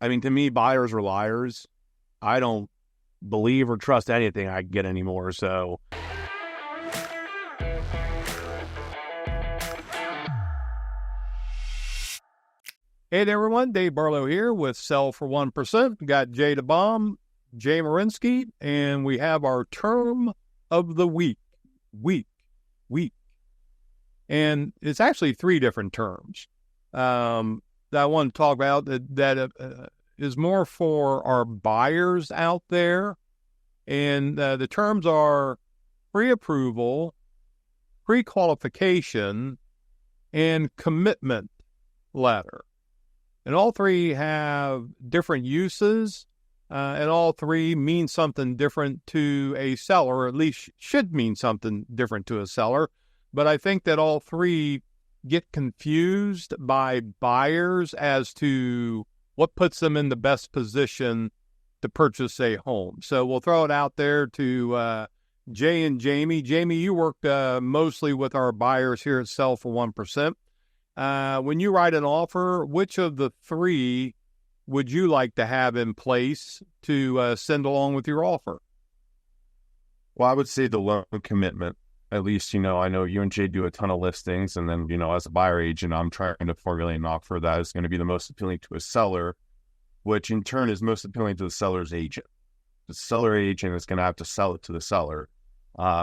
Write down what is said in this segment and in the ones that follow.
I mean, to me, buyers are liars. I don't believe or trust anything I get anymore. So, Hey there, everyone. Dave Barlow here with Sell for 1%. We got Jay DeBomb, Jay Marinsky, and we have our term of the week. Week. And it's actually three different terms that I want to talk about that is more for our buyers out there. And the terms are pre-approval, pre-qualification, and commitment letter. And all three have different uses, and all three mean something different to a seller, or at least should mean something different to a seller. But I think that all three get confused by buyers as to what puts them in the best position to purchase a home. So we'll throw it out there to Jay and Jamie. Jamie, you work mostly with our buyers here at Sell for 1%. When you write an offer, which of the three would you like to have in place to send along with your offer? well, I would say the loan commitment. At least, I know you and Jay do a ton of listings. And then, as a buyer agent, I'm trying to formulate an offer that is going to be the most appealing to a seller, which in turn is most appealing to the seller's agent. The seller agent is going to have to sell it to the seller.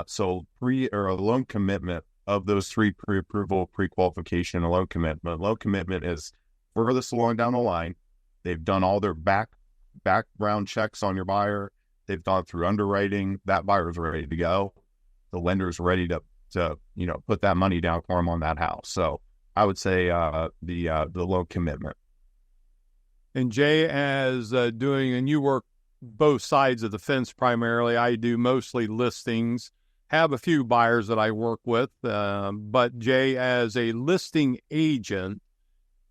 So a loan commitment of those three: pre-approval, pre-qualification, and a loan commitment. Loan commitment is furthest along down the line. They've done all their background checks on your buyer. They've gone through underwriting. That buyer's ready to go. The lender's ready to put that money down for them on that house. So I would say the loan commitment. And Jay, as and you work both sides of the fence primarily. I do mostly listings. Have a few buyers that I work with, but Jay, as a listing agent,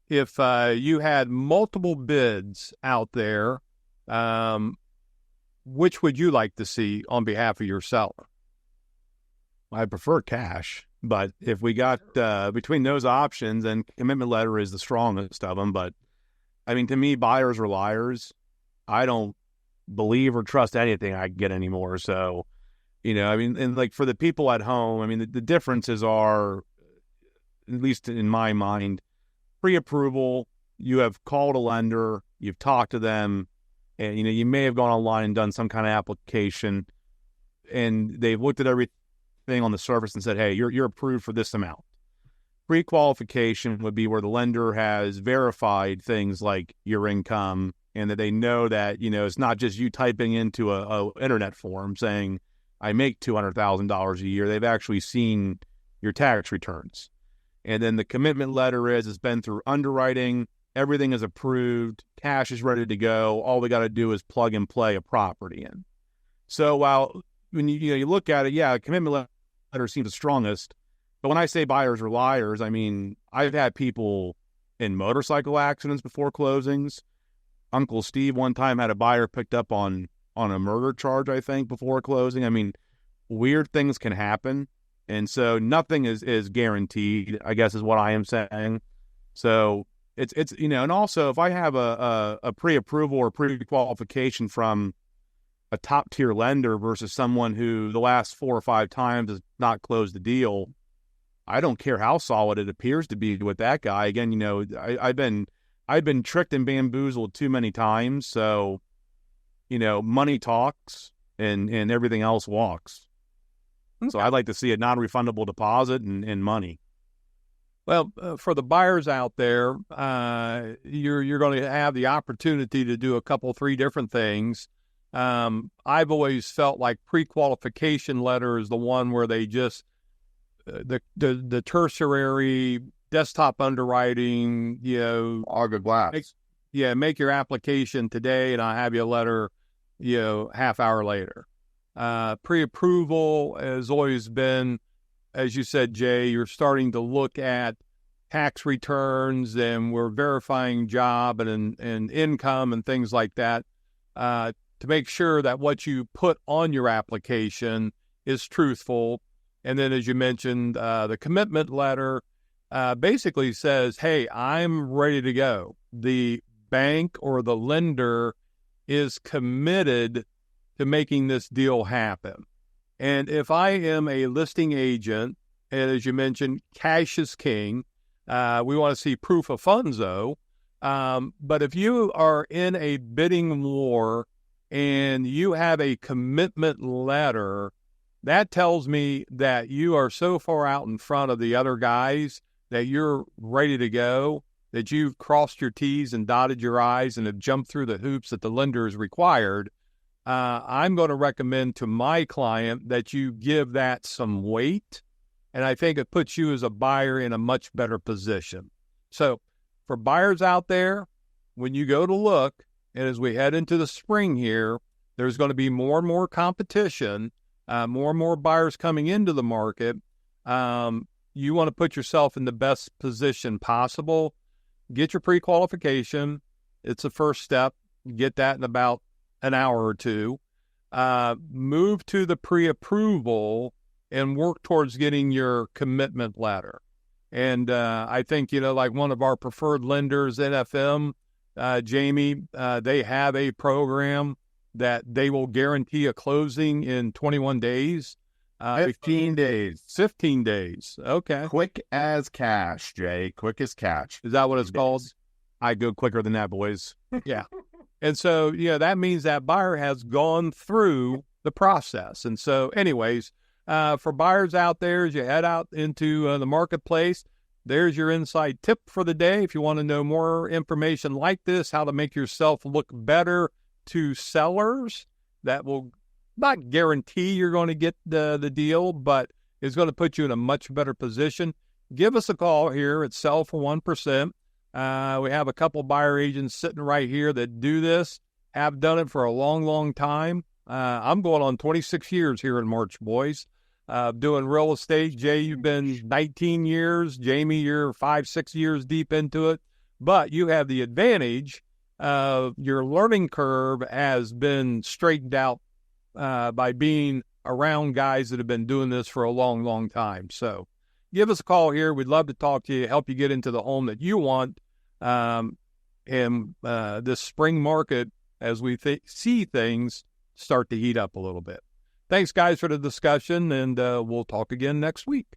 if you had multiple bids out there, which would you like to see on behalf of your seller? I prefer cash, but if we got between those options, and commitment letter is the strongest of them. But I mean, to me, buyers are liars. I don't believe or trust anything I get anymore. So, and like for the people at home, I mean, the differences are, at least in my mind, pre-approval. You have called a lender, you've talked to them, and you may have gone online and done some kind of application, and they've looked at everything on the surface and said, hey, you're approved for this amount. Pre-qualification would be where the lender has verified things like your income, and that they know that, it's not just you typing into a internet form saying, I make $200,000 a year. They've actually seen your tax returns. And then the commitment letter it's been through underwriting. Everything is approved. Cash is ready to go. All we got to do is plug and play a property in. So while when you look at it, a commitment letter seems the strongest. But when I say buyers are liars, I mean, I've had people in motorcycle accidents before closings. Uncle Steve one time had a buyer picked up on a murder charge, I think, before closing. I mean, weird things can happen. And so nothing is guaranteed, I guess is what I am saying. So it's and also if I have a pre-approval or pre-qualification from a top-tier lender versus someone who the last 4 or 5 times has not closed the deal, I don't care how solid it appears to be with that guy. Again, I've been tricked and bamboozled too many times. So, money talks and everything else walks. Okay. So I'd like to see a non-refundable deposit and money. Well, for the buyers out there, you're going to have the opportunity to do a couple, 3 different things. I've always felt like pre-qualification letter is the one where they just the tertiary desktop underwriting, Arga glass. Make your application today, and I'll have you a letter, half hour later. Pre-approval has always been, as you said, Jay, you're starting to look at tax returns, and we're verifying job and income and things like that to make sure that what you put on your application is truthful. And then, as you mentioned, the commitment letter basically says, hey, I'm ready to go. The bank or the lender is committed to making this deal happen. And if I am a listing agent, and as you mentioned, cash is king, we want to see proof of funds though. But if you are in a bidding war and you have a commitment letter, that tells me that you are so far out in front of the other guys that you're ready to go, that you've crossed your T's and dotted your I's and have jumped through the hoops that the lender is required. I'm going to recommend to my client that you give that some weight, and I think it puts you as a buyer in a much better position. So for buyers out there, when you go to look, and as we head into the spring here, there's going to be more and more competition, more and more buyers coming into the market. You want to put yourself in the best position possible. Get your pre-qualification. It's the first step. Get that in about an hour or two. Move to the pre-approval and work towards getting your commitment letter. And I think, like one of our preferred lenders, NFM, Jamie, they have a program that they will guarantee a closing in 21 days. 15 days. 15 days. Okay. Quick as cash, Jay. Quick as cash. Is that what it's called? I go quicker than that, boys. Yeah. And so, that means that buyer has gone through the process. And so anyways, for buyers out there, as you head out into the marketplace, there's your inside tip for the day. If you want to know more information like this, how to make yourself look better to sellers, that will not guarantee you're going to get the deal, but it's going to put you in a much better position. Give us a call here at Sell for 1%. We have a couple buyer agents sitting right here that do this, have done it for a long, long time. I'm going on 26 years here in March, boys, doing real estate. Jay, you've been 19 years. Jamie, you're 5-6 years deep into it. But you have the advantage of your learning curve has been straightened out by being around guys that have been doing this for a long, long time. So give us a call here. We'd love to talk to you, help you get into the home that you want. And this spring market, as we see things start to heat up a little bit. Thanks, guys, for the discussion, and we'll talk again next week.